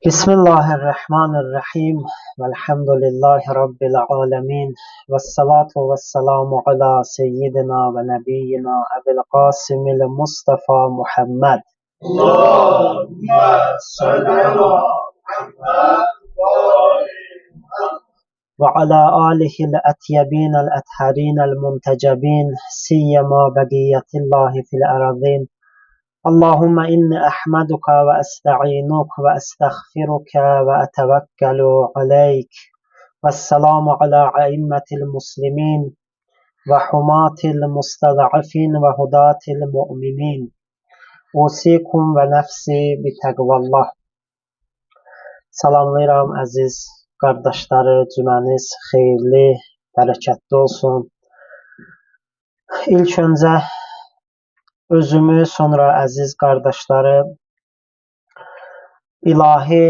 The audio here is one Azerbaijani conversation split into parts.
Bismillahirrahmanirrahim. Velhamdülillahi Rabbil alemin. Vessalatu vesselamu ala seyyidina ve nebiyyina Ebil Qasimil Mustafa Muhammed. Allahümme salli ala Muhammed Ve ala alihil etyebinel etharinel muntecebin. Siyyema begiyetillahi fil erazin. Allahümme inni ahmeduka ve esta'inuk ve estağfiruka ve etevekkelu aleyk. Vesselamu ala aimmetil muslimin ve humatil mustadafin ve hudatil mu'minin. Usikum ve nefsi bi təqvallah. Salamlayıram əziz qardaşları, cüməniz xeyirli, bərəkətli olsun. İlk öncə özümü, sonra əziz qardaşları ilahi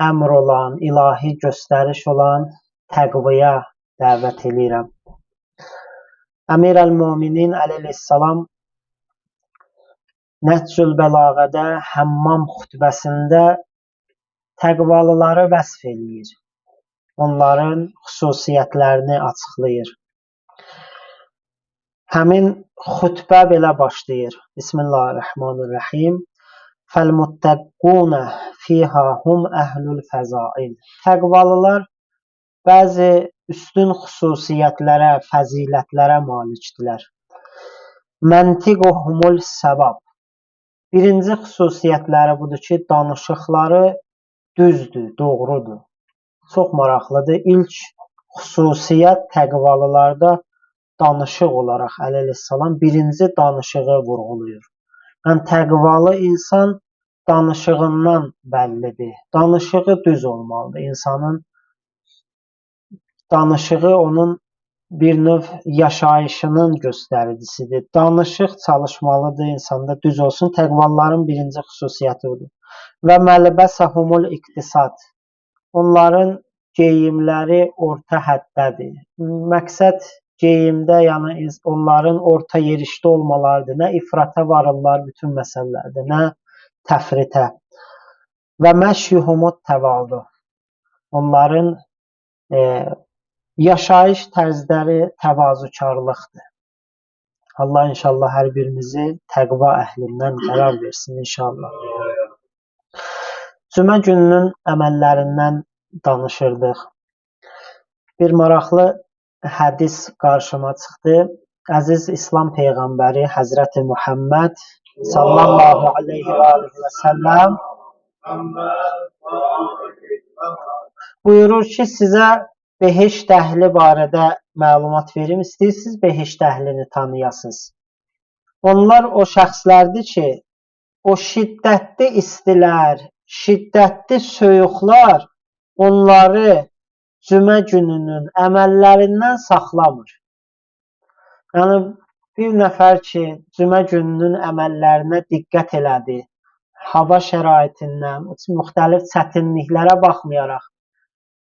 əmr olan, ilahi göstəriş olan təqvaya dəvət edirəm. Əmir əl-Müminin əleyhissalam Nəhcül Bəlağədə Həmmam xutbəsində təqvalıları vəsf edir. Onların xüsusiyyətlərini açıqlayır. Həmin xutbə belə başlayır. Bismillahirrahmanirrahim. Fəl-muttəqqûnə fîhə hum əhlül fəzail. Təqvalılar bəzi üstün xüsusiyyətlərə, fəzilətlərə malikdirlər. Məntiquhumul səvab. Birinci xüsusiyyətləri budur ki, danışıqları düzdür, doğrudur. Çox maraqlıdır. İlk xüsusiyyət təqvalılarda danışıq olaraq əleyhissalam birinci danışığı vurğulayır. Yəni təqvalı insan danışığından bəllidir. Danışığı düz olmalıdır. İnsanın danışığı onun bir növ yaşayışının göstəricisidir. Danışıq çalışmalıdır, insanda düz olsun. Təqvalıların birinci xüsusiyyəti odur. Və məlbəsəhumul iqtisad. Onların geyimləri orta həddədir. Məqsəd geyimdə, yəni onların orta yerişdə olmalarıdır. Nə ifrata varırlar bütün məsələlərdə, nə təfritə. Və məşyuhumut təvadu. Onların yaşayış tərzləri təvazukarlıqdır. Allah inşallah hər birimizi təqva əhlindən qərar versin inşallah. Cümə gününün əməllərindən danışırdıq. Bir maraqlı hədis qarşıma çıxdı. Əziz İslam Peyğəmbəri Həzrəti Muhammed sallallahu aleyhi və səlləm buyurur ki, sizə behişt əhli barədə məlumat verim. İstəyirsiniz behişt əhlini tanıyasınız. Onlar o şəxslərdir ki, o şiddətli istilər, şiddətli soyuqlar onları cümə gününün əməllərindən saxlamır. Yəni, bir nəfər ki, cümə gününün əməllərinə diqqət elədi, hava şəraitindən, müxtəlif çətinliklərə baxmayaraq,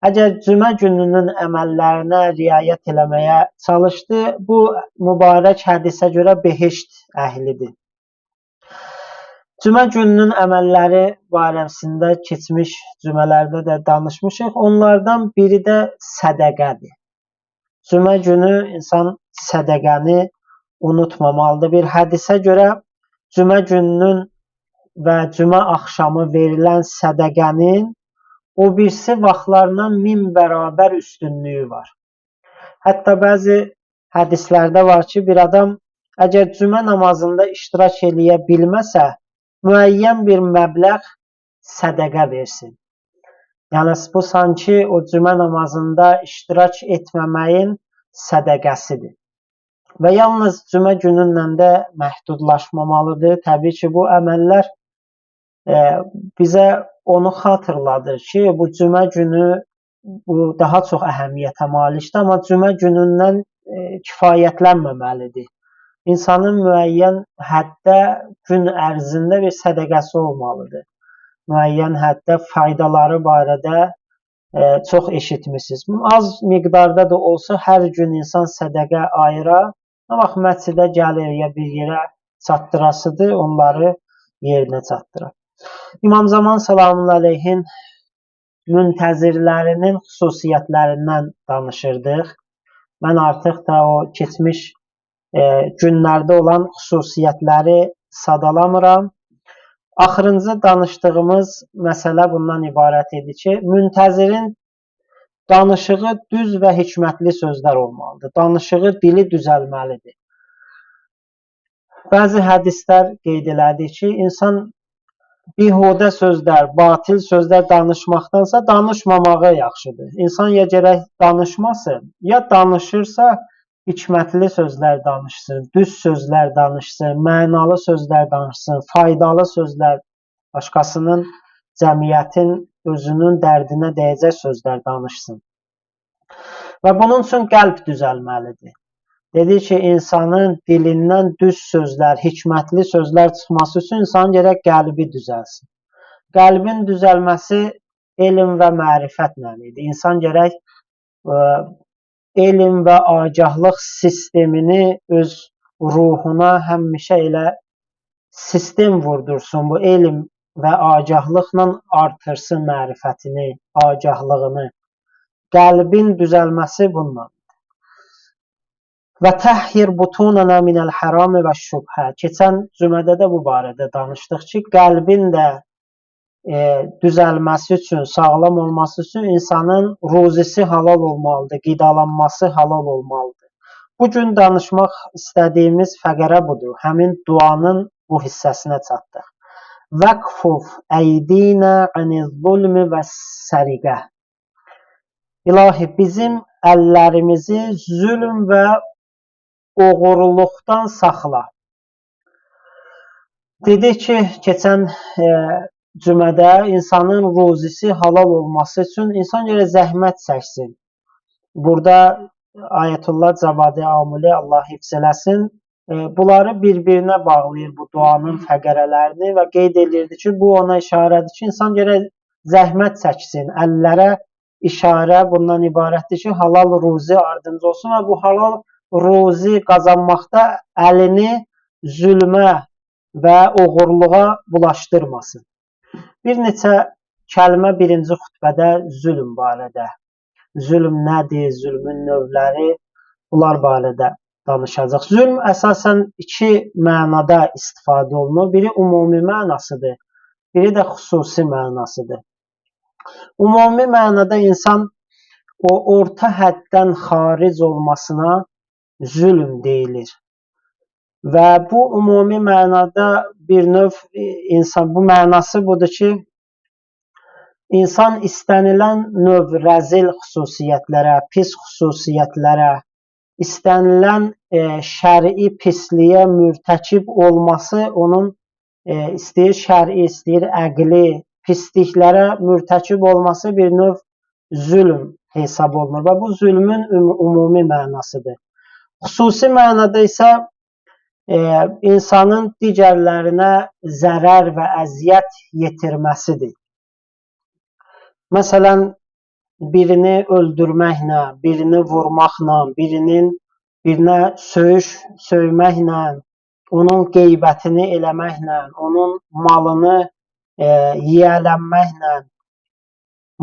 əgər cümə gününün əməllərinə riayət eləməyə çalışdı, bu mübarək hədisə görə behişt əhlidir. Cümə gününün əməlləri barəsində keçmiş cümələrdə də danışmışıq. Onlardan biri də sədəqədir. Cümə günü insan sədəqəni unutmamalıdır. Bir hədisə görə cümə gününün və cümə axşamı verilən sədəqənin o birisi vaxtlarından 1000 bərabər üstünlüyü var. Hətta bəzi hədislərdə var ki, bir adam əgər cümə namazında iştirak eləyə bilməsə, müəyyən bir məbləğ sədəqə versin. Yəni, bu sanki o cümə namazında iştirak etməməyin sədəqəsidir. Və yalnız cümə gününlə də məhdudlaşmamalıdır. Təbii ki, bu əməllər bizə onu xatırladır ki, bu cümə günü bu daha çox əhəmiyyətə malikdir, amma cümə günündən kifayətlənməməlidir. İnsanın müəyyən həddə gün ərzində bir sədəqəsi olmalıdır. Müəyyən həddə faydaları barədə çox eşitmişsiniz. Az miqdarda da olsa hər gün insan sədəqə ayırar. Nə vaxt məscidə gəlir ya bir yerə çatdırasıdır, onları yerinə çatdırır. İmam Zaman salamun aleyhin müntəzirlərinin xüsusiyyətlərindən danışırdıq. Mən artıq da o keçmiş günlərdə olan xüsusiyyətləri sadalamıram. Axırıncı danışdığımız məsələ bundan ibarət idi ki, müntəzirin danışığı düz və hikmətli sözlər olmalıdır. Danışığı dili düzəlməlidir. Bəzi hədislər qeyd elədi ki, insan bihudə sözlər, batil sözlər danışmaqdansa danışmamağı yaxşıdır. İnsan ya gərək danışmasın, ya danışırsa hikmətli sözlər danışsın, düz sözlər danışsın, mənalı sözlər danışsın, faydalı sözlər, başqasının, cəmiyyətin, özünün dərdinə dəyəcək sözlər danışsın. Və bunun üçün qəlb düzəlməlidir. Dedi ki, insanın dilindən düz sözlər, hikmətli sözlər çıxması üçün insanın gərək qəlbi düzəlsin. Qəlbin düzəlməsi elm və mərifətlə idi. İnsan gərək elm və agahlıq sistemini öz ruhuna həmişə elə sistem vurdursun. Bu elm və agahlıqla artırsın mərifətini, agahlığını. Qəlbin düzəlməsi bundan. Və təhhir butunana minəl hərami və şübhə. Keçən cümədə də bu barədə danışdıq ki, qəlbin də düzəlməsi üçün, sağlam olması üçün insanın ruzisi halal olmalıdır, qidalanması halal olmalıdır. Bugün danışmaq istədiyimiz fəqərə budur. Həmin duanın bu hissəsinə çatdıq. Vəqfuf əydinə aniz-zulmi və səriqə. İlahi, bizim əllərimizi zülm və oğurluqdan saxla. Dedi ki, keçən cümədə insanın ruzisi halal olması üçün insan görə zəhmət çəksin. Burada Ayətullah Cavadi Amuli, Allah hifz eləsin, bunları bir-birinə bağlayır bu duanın fəqərələrini və qeyd edirdi ki, bu ona işarədir ki, insan görə zəhmət çəksin. Əllərə işarə bundan ibarətdir ki, halal ruzi ardınca olsun və bu halal ruzi qazanmaqda əlini zülmə və oğurluğa bulaşdırmasın. Bir neçə kəlmə birinci xutbədə zülm barədə. Zülm nədir, zülmün növləri, bunlar barədə danışacaq. Zülm əsasən iki mənada istifadə olunur. Biri ümumi mənasıdır, biri də xüsusi mənasıdır. Ümumi mənada insan o orta həddən xaric olmasına zülm deyilir. Və bu ümumi mənada bir növ insan, bu mənası budur ki, insan istənilən növ rəzil xüsusiyyətlərə, pis xüsusiyyətlərə, istənilən şəri pisliyə mürtəkib olması onun istəyir şəri, istəyir əqli, pisliklərə mürtəkib olması bir növ zülm hesab olunur və bu zülmün ümumi mənasıdır. Xüsusi mənada isə insanın digərlərinə zərər və əziyyət yetirməsidir. Məsələn, birini öldürməklə, birini vurmaqla, birinə söyməklə, onun qeybətini eləməklə, onun malını yiyələnməklə,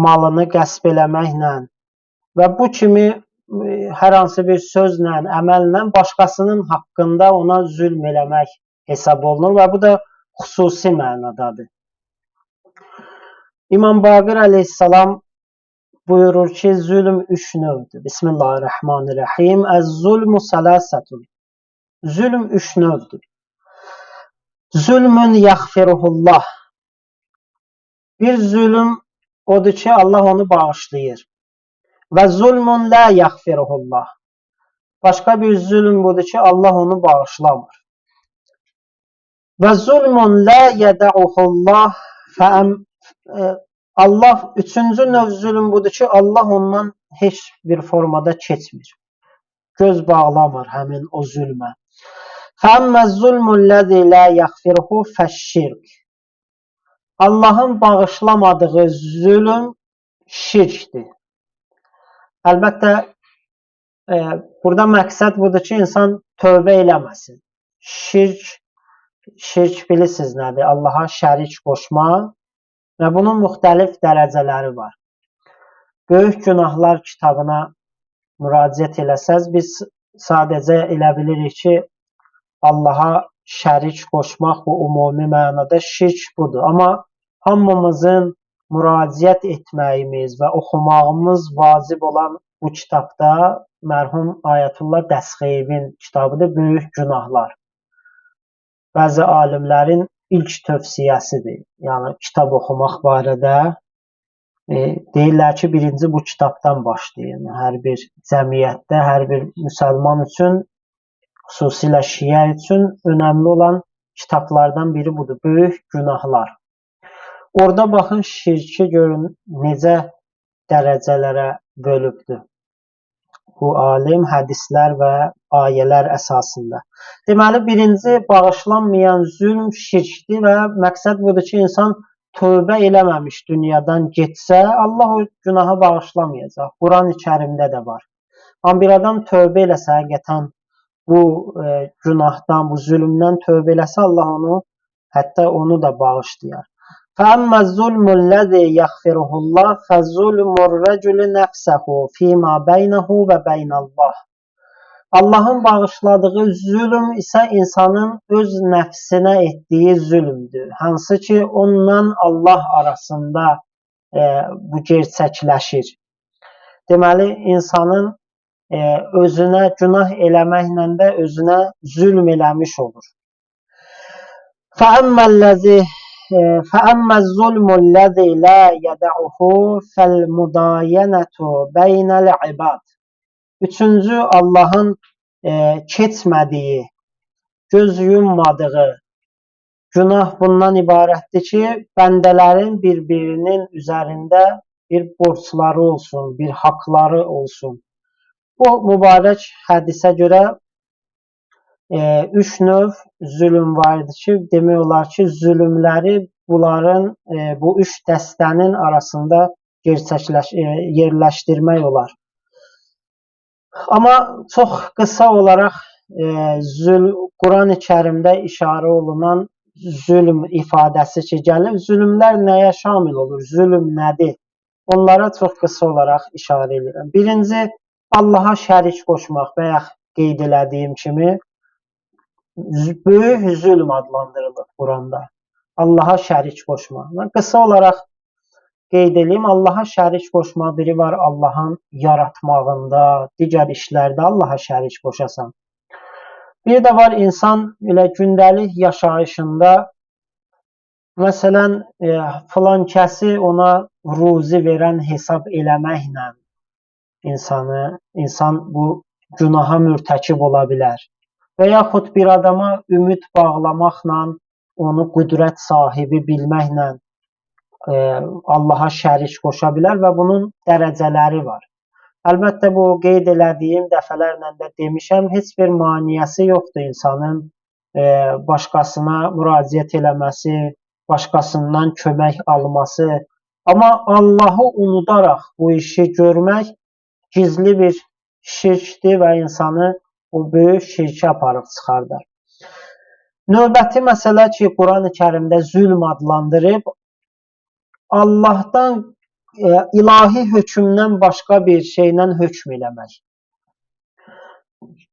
malını qəsb eləməklə və bu kimi hər hansı bir sözlə, əməllə başqasının haqqında ona zülm eləmək hesab olunur və bu da xüsusi mənadadır. İmam Baqir əleyhissalam buyurur ki, zülm üç növdür. Bismillahirrahmanirrahim. Əz-zulmu salasatun. Zülm üç növdür. Zülmün yaxfiruhullah. Bir zülm odur ki, Allah onu bağışlayır. Və zulmun la yaxfiruhullah. Başqa bir zülm budur ki, Allah onu bağışlamır. Və zulmun la yədəuhullah. Allah, üçüncü növ zülm budur ki, Allah ondan heç bir formada keçmir. Göz bağlamır həmin o zülmə. Fəəmməz-zulmullezî lâ yaxfiruhu fəşşirk. Allahın bağışlamadığı zülm şirkdir. Əlbəttə, burada məqsəd budur ki, insan tövbə eləməsin. Şirk bilirsiniz nədir? Allaha şərik qoşma və bunun müxtəlif dərəcələri var. Böyük günahlar kitabına müraciət eləsəz, biz sadəcə elə bilirik ki, Allaha şərik qoşmaq bu ümumi mənada şirk budur. Amma hamımızın müraciət etməyimiz və oxumağımız vacib olan bu kitabda mərhum Ayətullah Dəsxeyevin kitabıdır, Böyük Günahlar. Bəzi alimlərin ilk tövsiyəsidir. Yəni kitab oxumaq barədə deyirlər ki, birinci bu kitabdan başlayın. Hər bir cəmiyyətdə, hər bir müsəlman üçün, xüsusilə şiə üçün önəmli olan kitablardan biri budur. Böyük Günahlar. Orada baxın, şirki görün necə dərəcələrə bölübdür. Bu alim hədislər və ayələr əsasında. Deməli, birinci bağışlanmayan zülm şirkdir və məqsəd budur ki, insan tövbə eləməmiş dünyadan getsə, Allah o günahı bağışlamayacaq. Quran-ı Kərimdə də var. Amma bir adam tövbə eləsə, həqiqətən bu günahdan, bu zülmdən tövbə eləsə, Allah onu, hətta onu da bağışlayar. فَأَمَّا الظُّلْمُ الَّذِي يَغْفِرُهُ اللّٰهُ فَظُلْمُ الرَّجُلِ نَفْسَهُ فِي مَا بَيْنَهُ وَبَيْنَ اللّٰهِ. Allahın bağışladığı zülm isə insanın öz nəfsinə etdiyi zülmdür. Hansı ki, onunla Allah arasında bu gerçəkləşir. Deməli, insanın özünə günah eləməklə də özünə zülm eləmiş olur. فَأَمَّا الظُّلْمُ الَّذِي لَا يَدَعُهُ فَالْمُدَايَنَةُ بَيْنَ الْعِبَادِ. Üçüncü, Allahın keçmədiyi, göz yummadığı günah bundan ibarətdir ki, bəndələrin bir-birinin üzərində bir borcları olsun, bir haqları olsun. Bu mübarək hədisə görə üç növ zülm vardır ki, demək olar ki, zülmləri bunların bu üç dəstənin arasında yerləşdirmək olar. Amma çox qısa olaraq Quran-ı Kərimdə işarə olunan zülm ifadəsi ki, gəlir. Zülmlər nəyə şamil olur? Zülm nədir? Onlara çox qısa olaraq işarə edirəm. Birinci, Allaha şərik qoşmaq və ya qeyd elədiyim kimi böyük zülm adlandırılır Quranda. Allaha şərik qoşmaq. Mən qısa olaraq qeyd edeyim, Allaha şərik qoşmaq biri var Allahın yaratmağında, digər işlərdə Allaha şərik qoşasan. Bir də var insan elə gündəlik yaşayışında, məsələn, filan kəsi ona ruzi verən hesab eləməklə insan bu günaha mürtəkib ola bilər. Və yaxud bir adama ümid bağlamaqla, onu qüdrət sahibi bilməklə Allaha şərik qoşa bilər və bunun dərəcələri var. Əlbəttə, bu qeyd elədiyim dəfələrlə də demişəm, heç bir maneəsi yoxdur insanın başqasına müraciət eləməsi, başqasından kömək alması. Amma Allahı unudaraq bu işi görmək gizli bir şirkdir və insanı o böyük şirkə aparıb çıxardar. Növbəti məsələ ki, Quran-ı Kərimdə zülm adlandırıb, Allahdan ilahi hökmdən başqa bir şeylə hökm eləmək.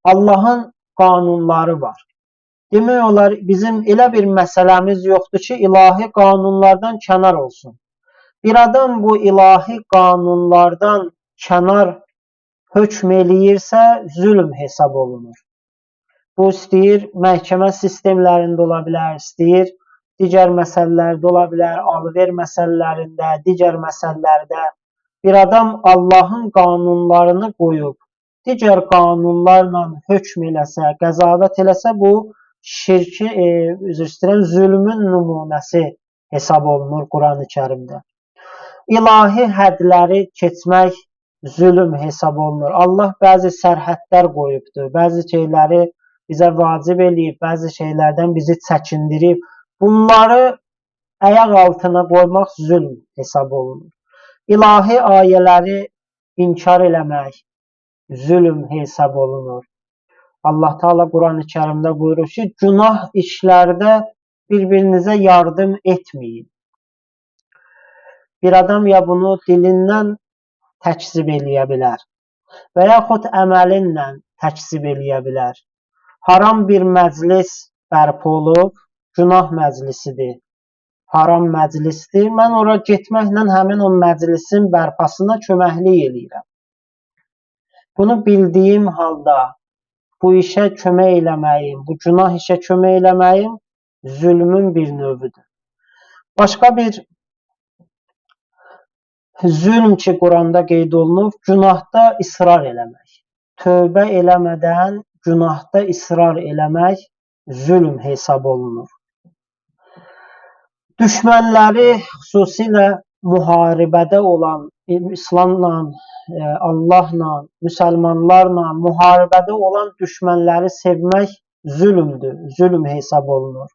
Allahın qanunları var. Demək olar, bizim elə bir məsələmiz yoxdur ki, ilahi qanunlardan kənar olsun. Bir adam bu ilahi qanunlardan kənar hökm eləyirsə, zülm hesab olunur. Bu istəyir məhkəmə sistemlərində ola bilər, istəyir digər məsələlərdə ola bilər, alver məsələlərində, digər məsələlərdə. Bir adam Allahın qanunlarını qoyub, digər qanunlarla hökm eləsə, qəzavət eləsə, bu şirki, zülmün nümunəsi hesab olunur Quran-ı Kərimdə. İlahi hədləri keçmək zülm hesab olunur. Allah bəzi sərhədlər qoyubdur, bəzi şeyləri bizə vacib eləyib, bəzi şeylərdən bizi çəkindirib. Bunları ayaq altına qoymaq zülm hesab olunur. İlahi ayələri inkar eləmək zülm hesab olunur. Allah Teala Quran-ı Kərimdə buyurur ki, günah işlərdə bir-birinizə yardım etməyin. Bir adam ya bunu dilindən təkzib eləyə bilər və yaxud əməlinlə təkzib eləyə bilər. Haram bir məclis bərpa olub, günah məclisidir, haram məclisdir. Mən ora getməklə həmin o məclisin bərpasına köməklik eləyirəm. Bunu bildiyim halda bu işə kömək eləməyim, bu günah işə kömək eləməyim zülmün bir növüdür. Başqa bir zülm ki, Quranda qeyd olunub, günahda israr eləmək. Tövbə eləmədən günahda israr eləmək zülm hesab olunur. Düşmənləri, xüsusilə müharibədə olan, İslamla, Allahla, müsəlmanlarla müharibədə olan düşmənləri sevmək zülmdür, zülm hesab olunur.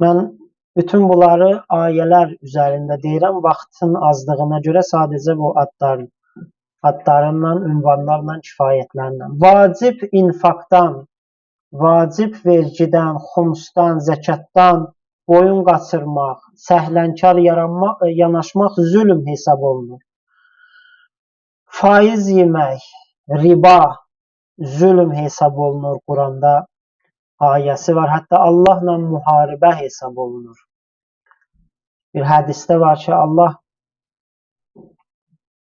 Mən bütün bunları ayələr üzərində deyirəm, vaxtın azlığına görə sadəcə bu adlarla, ünvanlarla kifayətlənirəm. Vacib infaqdan, vacib vergidən, xumsdan, zəkatdan boyun qaçırmaq, səhlənkar yanaşmaq zülm hesab olunur. Faiz yemək, riba zülm hesab olunur. Quranda ayəsi var. Hətta Allahla müharibə hesab olunur. Bir hədisdə var ki,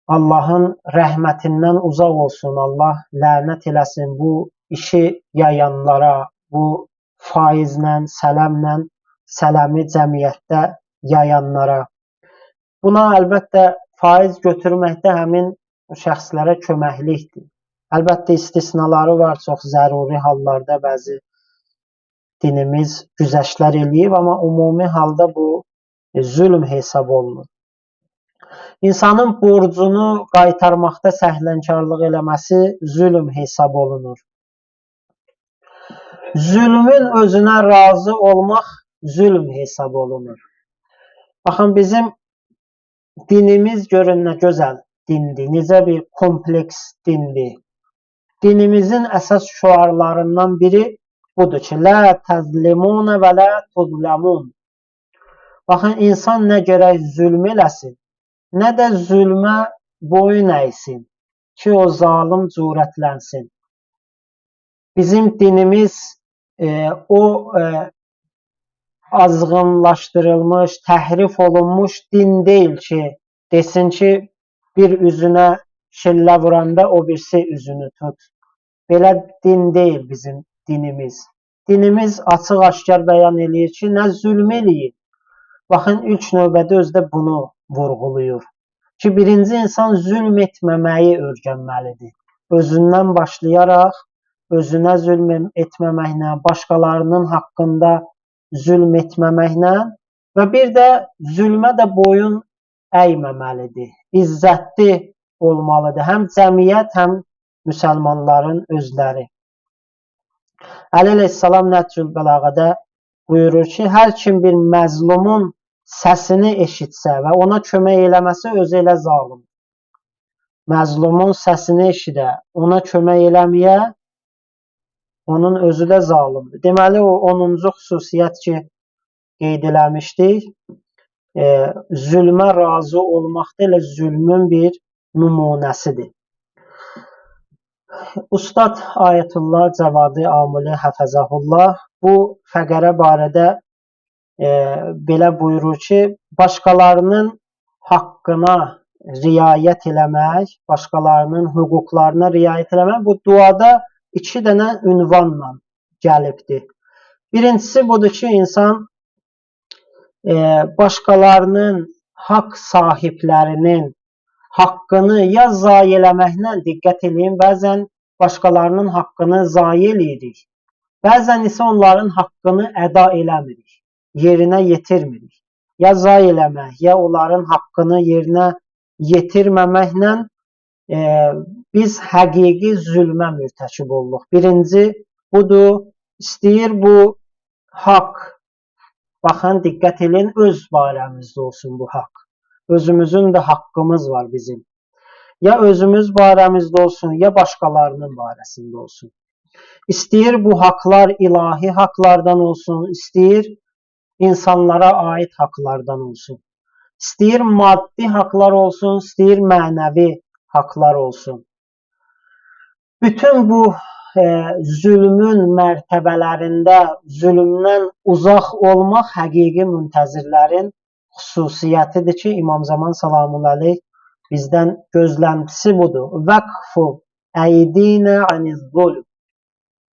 Allahın rəhmətindən uzaq olsun, Allah lənət eləsin bu işi yayanlara, bu faizlə, sələmi cəmiyyətdə yayanlara. Buna əlbəttə faiz götürməkdə həmin şəxslərə köməklikdir. Əlbəttə istisnaları var, çox zəruri hallarda bəzi dinimiz güzəştlər eləyib, amma ümumi halda bu zülm hesab olunur. İnsanın borcunu qaytarmaqda səhlənkarlıq eləməsi zülm hesab olunur. Zülmün özünə razı olmaq zülm hesab olunur. Baxın, bizim dinimiz görün nə gözəl dindir, necə bir kompleks dindir. Dinimizin əsas şüarlarından biri budur ki, lə təzlimunə və lə tuzləmun. Baxın, insan nə gərək zülm eləsin, nə də zülmə boyun əysin ki, o zalım cürətlənsin. Bizim dinimiz o azğınlaşdırılmış, təhrif olunmuş din deyil ki, desin ki, bir üzünə şillə vuranda o birisi üzünü tut. Belə din deyil bizim dinimiz. Dinimiz açıq-aşkar bəyan eləyir ki, nə zülm eləyir. Baxın, ilk növbədə özdə bunu vurğulayır ki, birinci insan zülm etməməyi öyrənməlidir. Özündən başlayaraq, özünə zülm etməməklə, başqalarının haqqında zülm etməməklə və bir də zülmə də boyun əyməməlidir. İzzətli olmalıdır. Həm cəmiyyət, həm müsəlmanların özləri. Əli əleyhissalam Nəhcül Bəlağədə buyurur ki, hər kim bir məzlumun səsini eşitsə və ona kömək eləməsə özü elə zalim. Məzlumun səsini eşidə, ona kömək eləməyə, onun özü də zalimdir. Deməli, o 10-cu xüsusiyyət ki, qeyd eləmişdik, zülmə razı olmaq da elə zülmün bir nümunəsidir. Ustad Ayətullah Cavadi Amuli Həfəzəhullah bu fəqərə barədə belə buyurur ki, başqalarının haqqına riayət eləmək, başqalarının hüquqlarına riayət eləmək bu duada 2 dənə ünvanla gəlibdir. Birincisi budur ki, insan başqalarının haqq sahiblərinin haqqını ya zayi eləməklə, diqqət eləyin, bəzən başqalarının haqqını zayi eləyirik, bəzən isə onların haqqını əda eləmirik, yerinə yetirmirik. Ya zayi eləmək, ya onların haqqını yerinə yetirməməklə biz həqiqi zülmə mürtəkib olduq. Birinci budur, istəyir bu haqq, baxın, diqqət eləyin, öz barəmizdə olsun bu haqq. Özümüzün də haqqımız var bizim. Ya özümüz barəmizdə olsun, ya başqalarının barəsində olsun. İstəyir bu haqlar ilahi haqlardan olsun, istəyir insanlara aid haqlardan olsun. İstəyir maddi haqlar olsun, istəyir mənəvi haqlar olsun. Bütün bu zülmün mərtəbələrində zülmdən uzaq olmaq həqiqi müntəzirlərin xüsusiyyətidir ki, İmam Zaman salamüəleyh bizdən gözləntisi budur. Vəqfu əydinə aniz-zulm.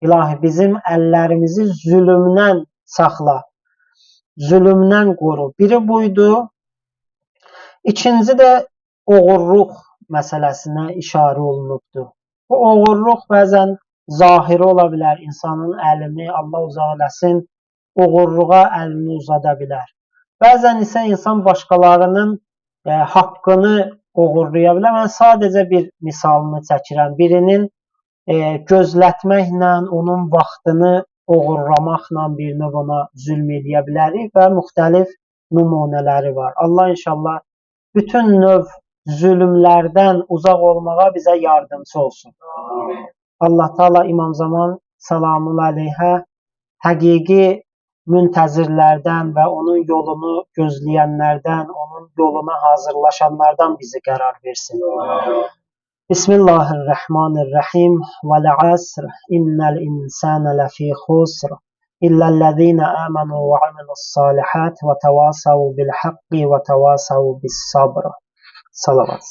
İlahi, bizim əllərimizi zülmdən saxla, zülmdən qoru. Biri buydu. İkinci də oğurluq məsələsinə işarə olunubdur. Bu oğurluq bəzən zahiri ola bilər. İnsanın əlini, Allah uzaq eləsin, oğurluğa əlini uzada bilər. Bəzən isə insan başqalarının haqqını oğurlaya bilər. Mən sadəcə bir misalını çəkirəm. Birinin gözlətməklə, onun vaxtını oğurlamaqla bir növ ona zülm edə bilərik və müxtəlif nümunələri var. Allah inşallah bütün növ zülmlərdən uzaq olmağa bizə yardımcı olsun. Allah Teala İmam Zaman salamüəleyhə həqiqi müntəzirlərdən və onun yolunu gözləyənlərdən, onun yoluna hazırlaşanlardan bizi qərar versin. Bismillahirrahmanirrahim. Vəl-əsr. İnnəl insənə ləfī xusr. İlləl-ləzīnə əmənu və amilu's-salihat və təvasəv bil-haqqi və təvasəv bis-sabr. Salavat.